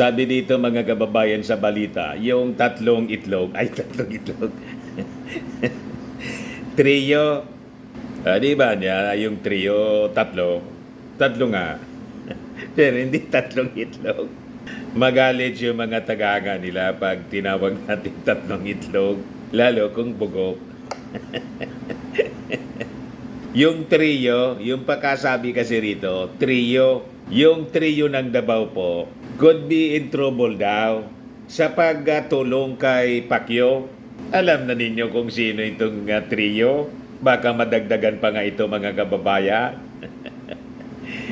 Sabi dito mga kababayan sa balita, yung tatlong itlog, ay tatlong itlog, trio, di ba niya, yung trio, tatlo nga, pero hindi tatlong itlog. Magalit yung mga tagaga nila pag tinawag natin tatlong itlog, lalo kung bugok. Yung trio, yung pagkasabi kasi rito, trio, yung trio ng Davao po, could be in trouble daw sa pagtulong kay Pacquiao. Alam na ninyo kung sino itong trio? Baka madagdagan pa nga ito mga kababayan.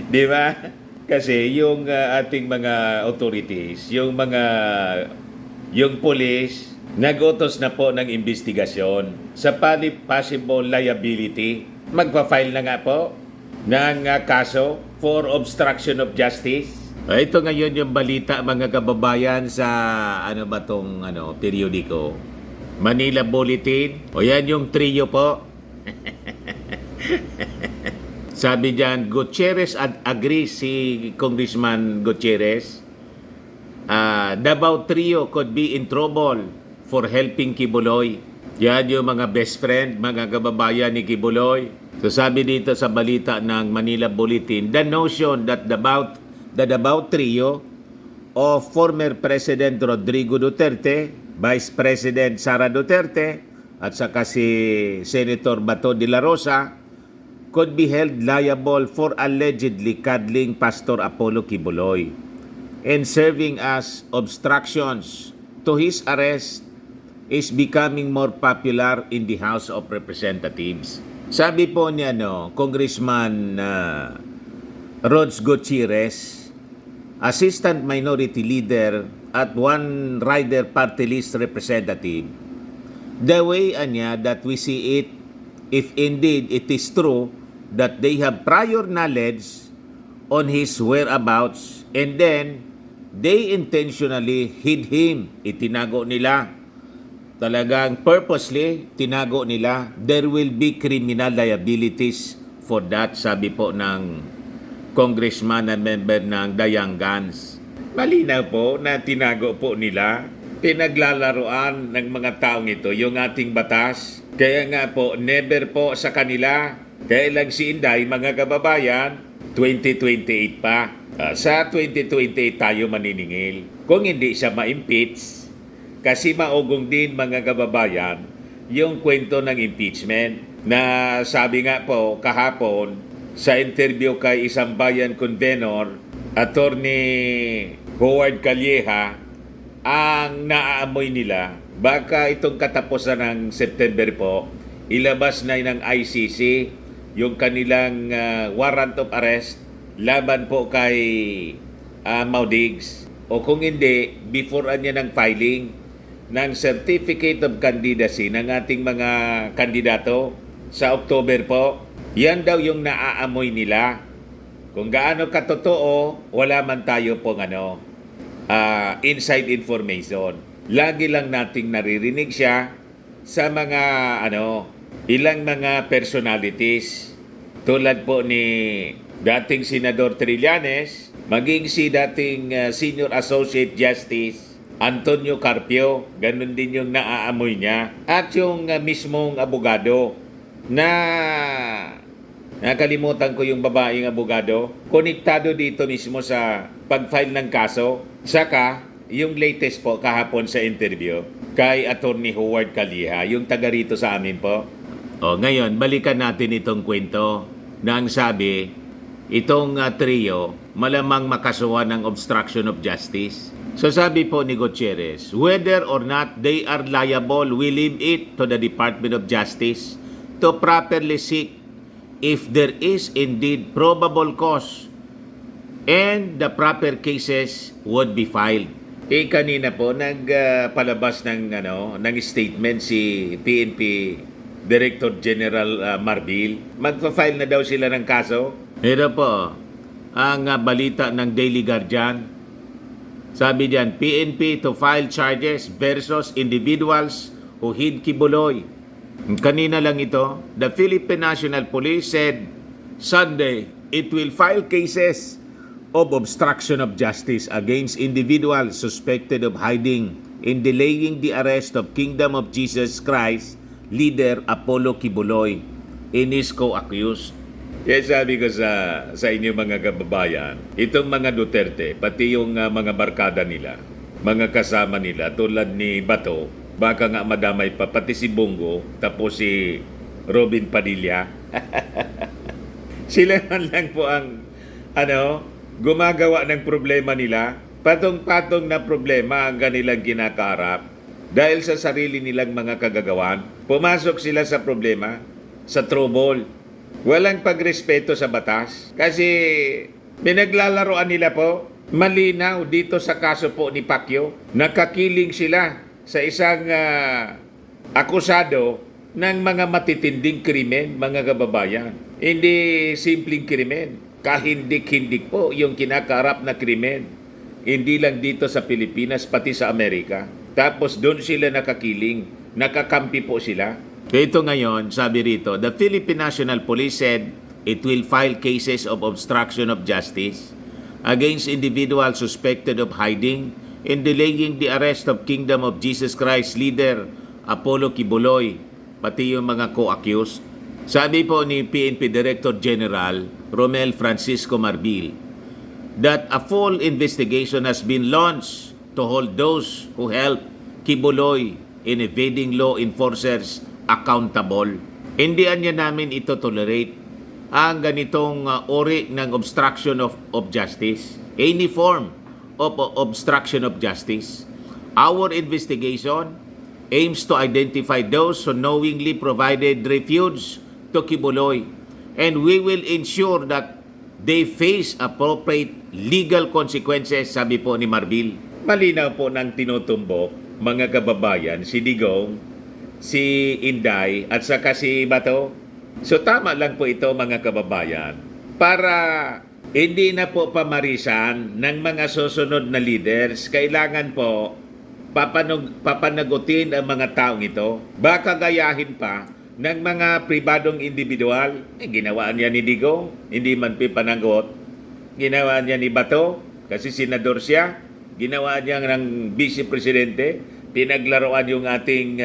Di ba? Kasi yung ating mga authorities, yung police, nag-utos na po ng investigasyon sa possible liability. Magpa-file na nga po ng kaso for obstruction of justice. Ito ngayon yung balita mga kababayan sa periodiko. Manila Bulletin. O yan yung trio po. Sabi diyan, Gutierrez agrees si Congressman Gutierrez. Davao trio could be in trouble for helping Kibuloy. Yan yung mga best friend, mga kababayan ni Kibuloy. So sabi dito sa balita ng Manila Bulletin, the notion that the Davao trio of former President Rodrigo Duterte, Vice President Sara Duterte, at saka si Senator Bato de la Rosa could be held liable for allegedly cuddling Pastor Apollo Kibuloy and serving as obstructions to his arrest is becoming more popular in the House of Representatives. Sabi po niya, Congressman Rods Gutierrez, Assistant Minority Leader at One Rider Party List Representative, the way that we see it, if indeed it is true that they have prior knowledge on his whereabouts and then they intentionally hid him, itinago nila, talagang purposely tinago nila, there will be criminal liabilities for that, sabi po ng congressman na member ng Dayangans. Malinaw po na tinago po nila, pinaglalaroan ng mga taong ito yung ating batas. Kaya nga po, never po sa kanila, kailang si Inday, mga kababayan, 2028 pa. Sa 2028 tayo maniningil. Kung hindi siya ma-impeach, kasi maugong din mga kababayan yung kwento ng impeachment na sabi nga po kahapon sa interview kay isang bayan convenor, Attorney Howard Calleja, ang naaamoy nila baka itong katapusan ng September po, ilabas na ng ICC yung kanilang warrant of arrest laban po kay Maudigs. O kung hindi, before niya ng filing ng Certificate of Candidacy ng ating mga kandidato sa October po, yan daw yung naaamoy nila. Kung gaano katotoo, wala man tayo pong inside information. Lagi lang nating naririnig siya sa mga ilang mga personalities tulad po ni dating Senador Trillanes, maging si dating Senior Associate Justice Antonio Carpio, ganun din yung naaamoy niya. At yung mismong abogado na nakalimutan ko yung babaeng abogado, konektado dito mismo sa pag-file ng kaso. Saka, yung latest po kahapon sa interview kay Attorney Howard Calleja, yung taga rito sa amin po. Ngayon, balikan natin itong kwento na ang sabi, itong trio, malamang makasuhan ng obstruction of justice. So sabi po ni Gutierrez, whether or not they are liable, we leave it to the Department of Justice to properly seek if there is indeed probable cause and the proper cases would be filed. Kanina po nagpalabas ng statement si PNP Director General Marbil. Magpa-file na daw sila ng kaso. Ito po ang balita ng Daily Guardian. Sabi diyan, PNP to file charges versus individuals who hid Kibuloy. Kanina lang ito, the Philippine National Police said Sunday it will file cases of obstruction of justice against individuals suspected of hiding and delaying the arrest of Kingdom of Jesus Christ leader Apollo Kibuloy in his co-accused. Kaya sabi ko sa inyo mga kababayan, itong mga Duterte, pati yung mga barkada nila, mga kasama nila tulad ni Bato, baka nga madamay pa, pati si Bongo, tapos si Robin Padilla. Sila man lang po ang gumagawa ng problema nila. Patong-patong na problema ang kanilang kinakaharap dahil sa sarili nilang mga kagagawan. Pumasok sila sa problema, sa trouble. Walang pagrespeto sa batas kasi pinaglalaroan nila po. Malinaw dito sa kaso po ni Pacquiao, nakakiling sila sa isang akusado ng mga matitinding krimen, mga kababayan. Hindi simpleng krimen, kahindik-hindik po yung kinakaharap na krimen. Hindi lang dito sa Pilipinas, pati sa Amerika. Tapos doon sila nakakiling, nakakampi po sila. Ito ngayon, sabi rito, the Philippine National Police said it will file cases of obstruction of justice against individuals suspected of hiding and delaying the arrest of Kingdom of Jesus Christ leader Apollo Kibuloy, pati yung mga co-accused. Sabi po ni PNP Director General Romel Francisco Marbil that a full investigation has been launched to hold those who helped Kibuloy in evading law enforcers accountable. Hindi niya namin ito tolerate ang ganitong uri ng obstruction of justice, any form of obstruction of justice. Our investigation aims to identify those who knowingly provided refuge to Kibuloy, and we will ensure that they face appropriate legal consequences, sabi po ni Marbil. Malinaw po ng tinutumbok, mga kababayan, si Digong, si Inday, at saka si Bato. So tama lang po ito, mga kababayan, para hindi na po pamarisan ng mga susunod na leaders. Kailangan po papanagutin ang mga taong ito. Baka gayahin pa ng mga pribadong individual. Ginawa niya ni Digong, hindi man pipanagot. Ginawa niya ni Bato, kasi senador siya. Ginawa niya ng vice presidente. Pinaglaruan yung ating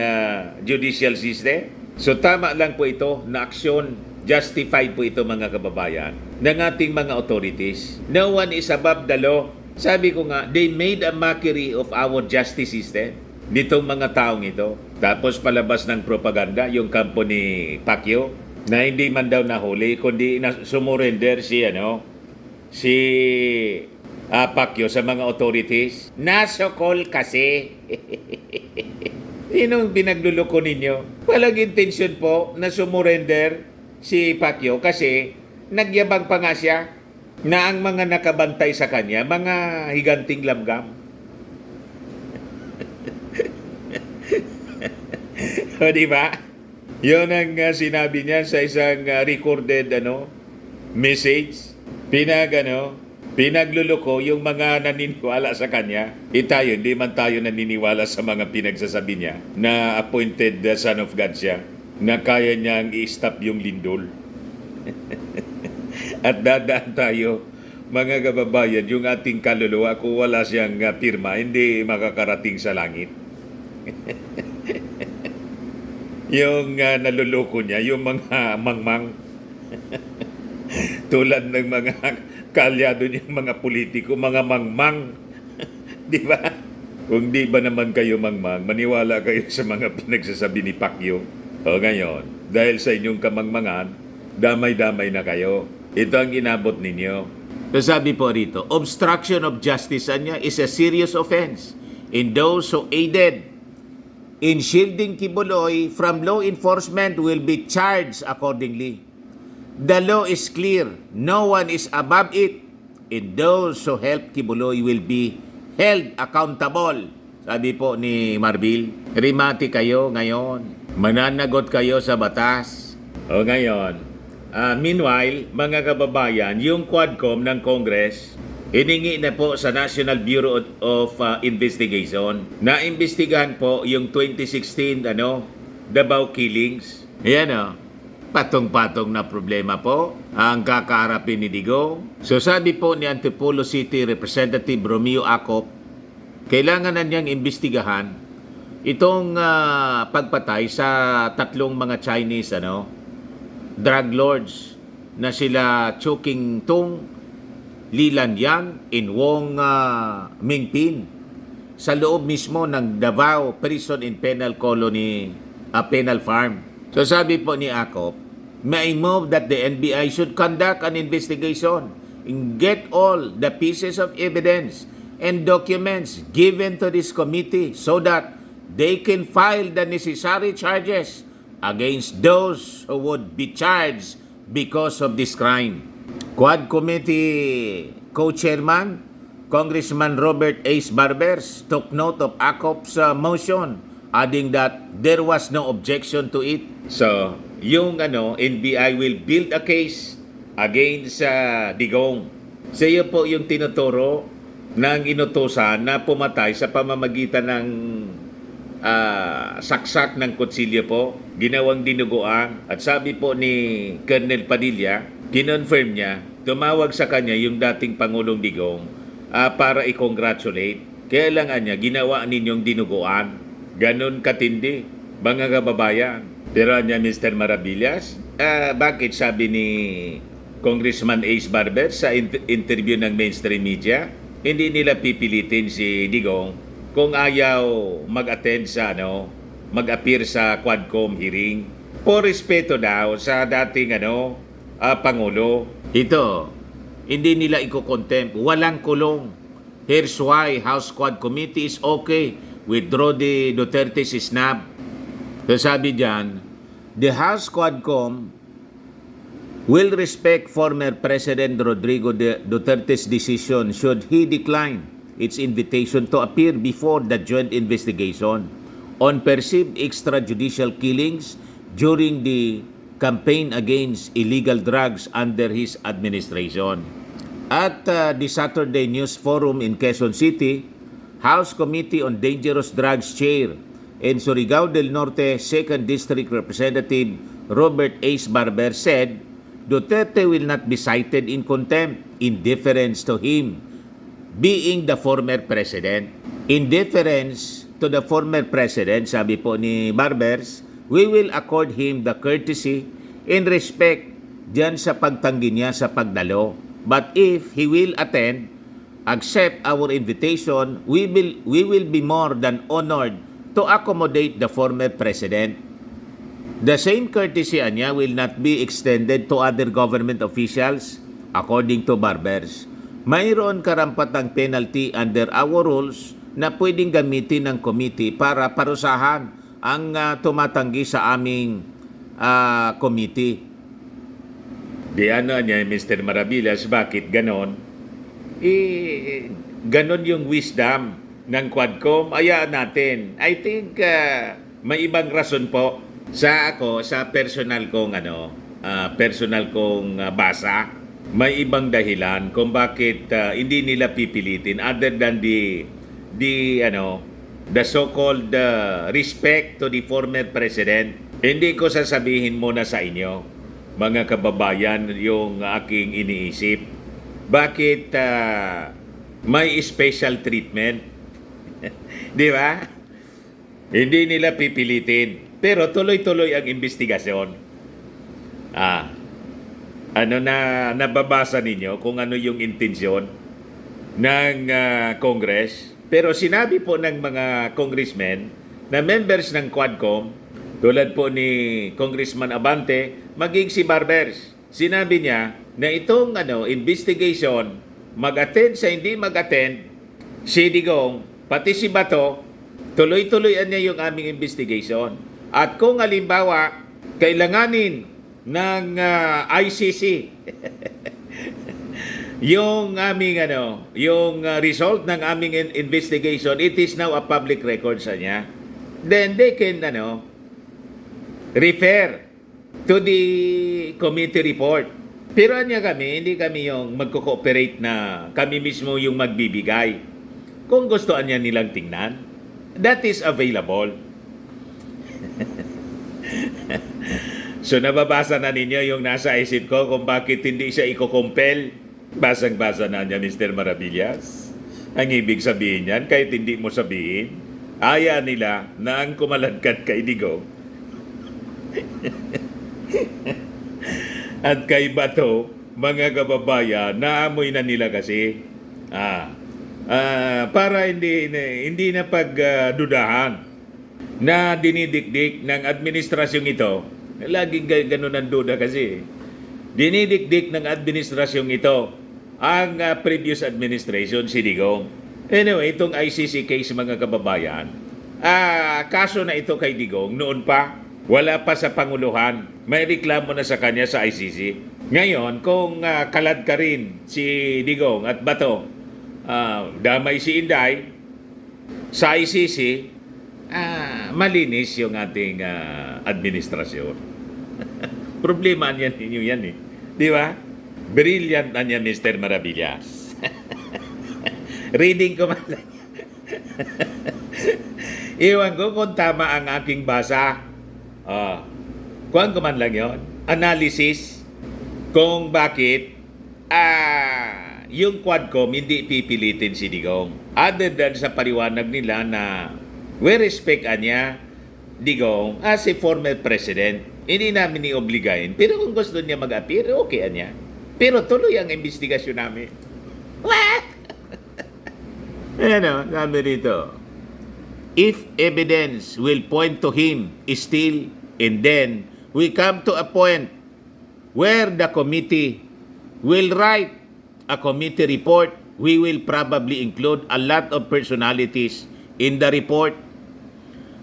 judicial system. So tama lang po ito na aksyon, justified po ito, mga kababayan, ng ating mga authorities. No one is above the law. Sabi ko nga, they made a mockery of our justice system, nitong mga taong ito. Tapos palabas ng propaganda yung kampo ni Pacquiao na hindi man daw nahuli, kundi sumurrender si Pacquiao sa mga authorities. Nasokol kasi. Yun pinagluloko ninyo. Walang intensyon po na sumurrender si Pacquiao kasi nagyabang pa nga siya na ang mga nakabantay sa kanya, mga higanting lamgam. O diba? Yun ang sinabi niya sa isang recorded message. Pinagluloko yung mga naniniwala sa kanya. Tayo, hindi man tayo naniniwala sa mga pinagsasabi niya na appointed son of God siya, na kaya niyang i-stop yung lindol. At dadaan tayo, mga kababayan, yung ating kaluluwa, kung wala siyang pirma, hindi makakarating sa langit. Yung naluloko niya, yung mga mangmang, tulad ng mga kalyado niyang mga politiko, mga mangmang. Di ba? Kung di ba naman kayo mangmang, maniwala kayo sa mga pinagsasabi ni Pacquiao. O ngayon, dahil sa inyong kamangmangan, damay-damay na kayo. Ito ang inabot ninyo. Sabi po rito, obstruction of justice niya is a serious offense in those who aided in shielding Kibuloy from law enforcement will be charged accordingly. The law is clear. No one is above it. And those who help Kibuloy will be held accountable. Sabi po ni Marbil, rimati kayo ngayon. Mananagot kayo sa batas. O ngayon, meanwhile, mga kababayan, yung Quadcom ng Congress, hiningi na po sa National Bureau of Investigation na imbestigahan po yung 2016 Davao killings. Ayan patong-patong na problema po ang kakaharapin ni Digong. So sabi po ni Antipolo City Representative Romeo Acop, kailangan na niyang imbestigahan itong pagpatay sa tatlong mga Chinese drug lords na sila Chu King Tung, Li Lanyan, and Wong Mingpin sa loob mismo ng Davao Prison and Penal Colony, Penal Farm. So sabi po ni Acop, may move that the NBI should conduct an investigation and get all the pieces of evidence and documents given to this committee so that they can file the necessary charges against those who would be charged because of this crime. Quad Committee Co-Chairman Congressman Robert Ace Barbers took note of Acop's motion, adding that there was no objection to it. So, yung NBI will build a case against Digong. So, yun po yung tinuturo ng inutusan na pumatay sa pamamagitan ng saksak ng kutsilyo po, ginawang dinuguan. At sabi po ni Colonel Padilla, kinonfirm niya, tumawag sa kanya yung dating Pangulong Digong para i-congratulate. Kailangan niya, ginawa ninyong dinuguan. Ganon katindi, mga kababayan. Pero niya, Mr. Maravillas, bakit sabi ni Congressman Ace Barber sa interview ng mainstream media, hindi nila pipilitin si Digong kung ayaw mag-attend sa mag-appear sa Quadcom hearing. Po respeto daw sa dating Pangulo. Ito, hindi nila iko-contempt. Walang kulong. Here's why House Quad Committee is okay with Rodi Duterte's snap. So sabi dyan, the House Quadcom will respect former President Rodrigo Duterte's decision should he decline its invitation to appear before the joint investigation on perceived extrajudicial killings during the campaign against illegal drugs under his administration. At the Saturday News Forum in Quezon City, House Committee on Dangerous Drugs Chair and Surigao del Norte 2nd District Representative Robert Ace Barber said, Duterte will not be cited in contempt in deference to him being the former president. In deference to the former president, sabi po ni Barbers, we will accord him the courtesy and respect diyan sa pagtanggi niya sa pagdalo. But if he will attend, accept our invitation, we will be more than honored to accommodate the former president. The same courtesy niya will not be extended to other government officials, according to Barbers. Mayroon karampatang penalty under our rules na pwedeng gamitin ng committee para parusahan ang tumatanggi sa aming committee. Di niya, Mr. Maravillas, bakit ganon? Ganon yung wisdom ng Quadcom. Ayaan natin. I think may ibang rason po sa personal kong basa. May ibang dahilan kung bakit hindi nila pipilitin other than the so-called respect to the former president. Hindi ko sasabihin muna sa inyo, mga kababayan, yung aking iniisip. Bakit may special treatment? Di ba? Hindi nila pipilitin. Pero tuloy-tuloy ang investigasyon. Nababasa ninyo kung ano yung intensyon ng Congress. Pero sinabi po ng mga congressmen na members ng Quadcom, tulad po ni Congressman Abante, maging si Barbers, sinabi niya na itong investigation, mag-attend sa hindi mag-attend, si Digong, pati si Bato, tuloy-tuloyan niya yung aming investigation. At kung halimbawa, kailanganin ng ICC yung aming yung result ng aming investigation, it is now a public record sa niya. Then they can refer to the committee report. Pero hindi kami yung magko-cooperate na kami mismo yung magbibigay. Kung gustoan niya nilang tingnan, that is available. So nababasa na ninyo yung nasa isip ko kung bakit hindi siya iko-compel. Basang-basa na niya, Mr. Maravillas. Ang ibig sabihin niyan, kahit hindi mo sabihin, aya nila na ang kumaladkad kay Digong at kay Bato, mga kababayan, naamoy na nila kasi. Para hindi na pagdudahan na dinidikdik ng administrasyong ito. Laging ganun ang duda kasi. Dinidikdik ng administrasyong ito ang previous administration, si Digong. Anyway, itong ICC case, mga kababayan, kaso na ito kay Digong noon pa, wala pa sa Panguluhan. May reklamo na sa kanya sa ICC. Ngayon, kung kalad ka rin si Digong at Bato, damay si Inday sa ICC, malinis yung ating administrasyon. Problema niyan ninyo yan eh. Di ba? Brilliant na niya, Mr. Maravillas. Reading ko man lang. Iwan ko kung tama ang aking basa. Kuhan ko man lang yun. Analysis kung bakit yung Quadcom hindi pipilitin si Digong. Other than sa paliwanag nila na we respect niya Digong as a former president. Hindi namin i-obligahin. Pero kung gusto niya mag-appear, okay niya. Pero tuloy ang investigasyon namin. What? Sabi dito. If evidence will point to him still, and then we come to a point where the committee will write a committee report, we will probably include a lot of personalities in the report.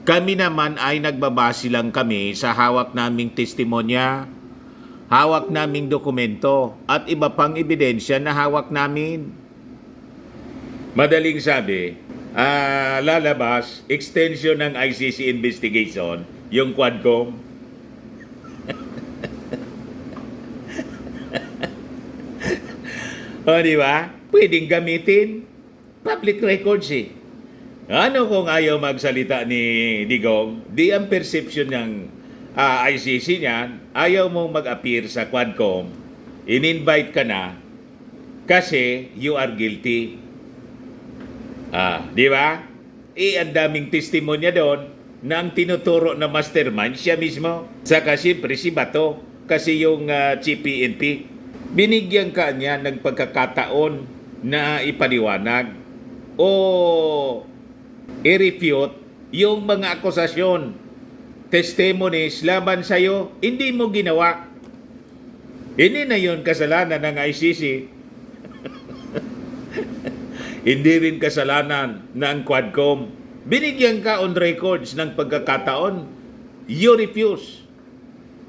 Kami naman ay nagbabase lang kami sa hawak naming testimonya, hawak naming dokumento, at iba pang ebidensya na hawak namin. Madaling sabi, lalabas, extension ng ICC investigation, yung Quadcom. O, di ba? Pwedeng gamitin. Public records eh. Ano kung ayaw magsalita ni Digong? Di ang perception ng ICC niyan, ayaw mong mag-appear sa Quadcom, in-invite ka na kasi you are guilty. Di ba? Ang daming testimonya doon na ang tinuturo na mastermind siya mismo. Saka siyempre si Bato kasi yung Chief PNP. Binigyan ka niya ng pagkakataon na ipaliwanag o i-refute yung mga akusasyon, testimonies laban sa'yo, hindi mo ginawa. Hindi na yun kasalanan ng ICC. Hindi rin kasalanan ng Quadcom. Binigyan ka on records ng pagkakataon, you refuse.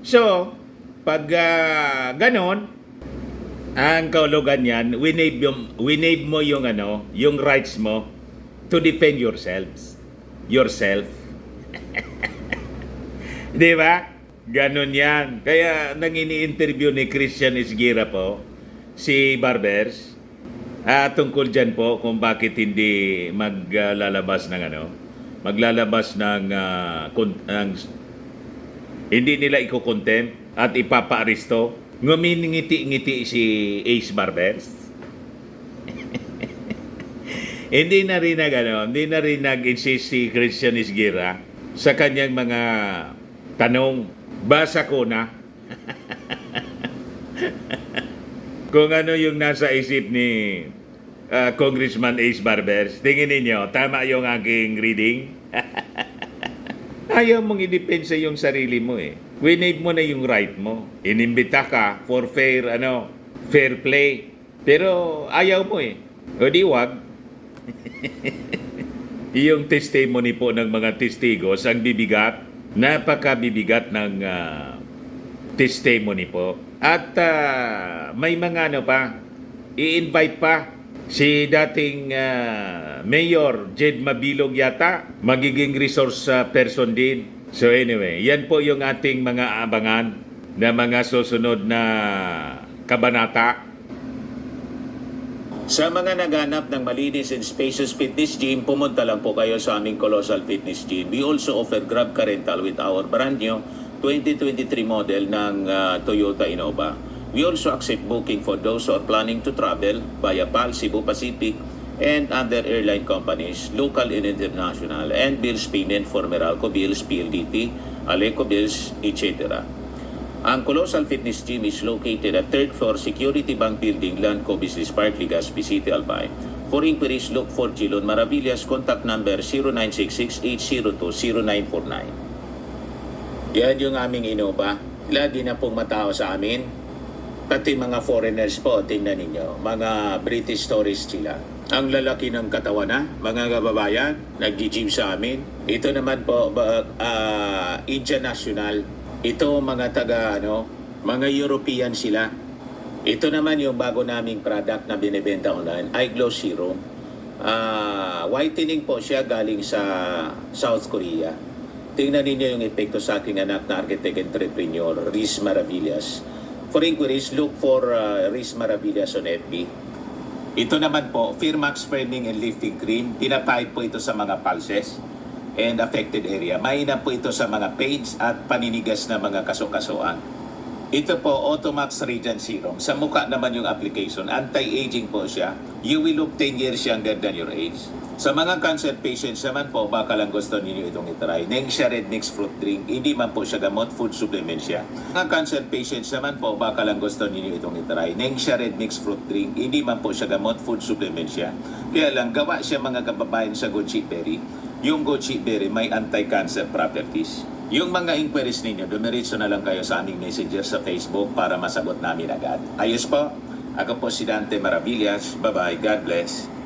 So, pag ganon, ang kaulugan yan, winave mo yung yung rights mo to defend yourself. Di ba? Ganon yan. Kaya nang ini-interview ni Christian Esguera po, si Barbers, tungkol dyan po kung bakit hindi maglalabas ng hindi nila iko-contempt at ipapa-aristo. Ngumingiti-ngiti si Ace Barbers. Hindi na rin nag-insist si Christian Esguera sa kanyang mga tanong. Basa ko na. Kung ano yung nasa isip ni Congressman Ace Barbers. Tingin ninyo, tama yung aking reading? Ayaw mong i-depensa yung sarili mo eh. Winave mo na yung right mo. Inimbita ka for fair play. Pero ayaw mo eh. O di wag. Yung testimony po ng mga testigos ang bibigat, napakabibigat ng testimony po. At may mga i-invite pa si dating Mayor Jed Mabilog yata, magiging resource person din. So anyway, yan po yung ating mga abangan na mga susunod na kabanata. Sa mga naghanap ng malinis and spacious fitness gym, pumunta lang po kayo sa aming Colossal Fitness Gym. We also offer Grab Car Rental with our brand new 2023 model ng Toyota Innova. We also accept booking for those who are planning to travel via PAL, Cebu Pacific, and other airline companies, local and international, and bills payment for Meralco Bills, PLDT, Aleco Bills, etc. Ang Colossal Fitness Gym is located at 3rd floor Security Bank Building, Lanco Business Park, Legazpi City, Albay. For inquiries, look for Gilon Maravillas. Contact number 0966-802-0949. Yan yung aming Innova. Lagi na pong matao sa amin. Pati mga foreigners po, tingnan ninyo, mga British tourists sila. Ang lalaki ng katawan na, mga kababayan, nag-gym sa amin. Ito naman po, Indian National. Ito mga mga European sila. Ito naman yung bago naming product na binibenta online, iGlow Serum. Whitening po siya galing sa South Korea. Tingnan ninyo yung epekto sa aking anak na architect entrepreneur, Riz Maravillas. For inquiries, look for Riz Maravillas on FB. Ito naman po, Firmax Firming and Lifting Cream. Pinapahid po ito sa mga pulses and affected area. Mainam po ito sa mga pains at paninigas na mga kasukasuan. Ito po, Automax Radiant Serum. Sa mukha naman yung application. Anti-aging po siya. You will look 10 years younger than your age. Sa mga cancer patients naman po, baka lang gusto ninyo itong itry. Nengxia Red Mix Fruit Drink. Hindi man po siya gamot, food supplement siya. Mga cancer patients naman po, baka lang gusto ninyo itong itry. Nengxia Red Mix Fruit Drink. Hindi man po siya gamot, food supplement siya. Kaya lang, gawa siya mga kababayan sa goji berry. Yung goji berry may anti-cancer properties. Yung mga inquiries ninyo, dumiritso na lang kayo sa aming messenger sa Facebook para masagot namin agad. Ayos po. Ako po si Dante Maravillas. Bye-bye. God bless.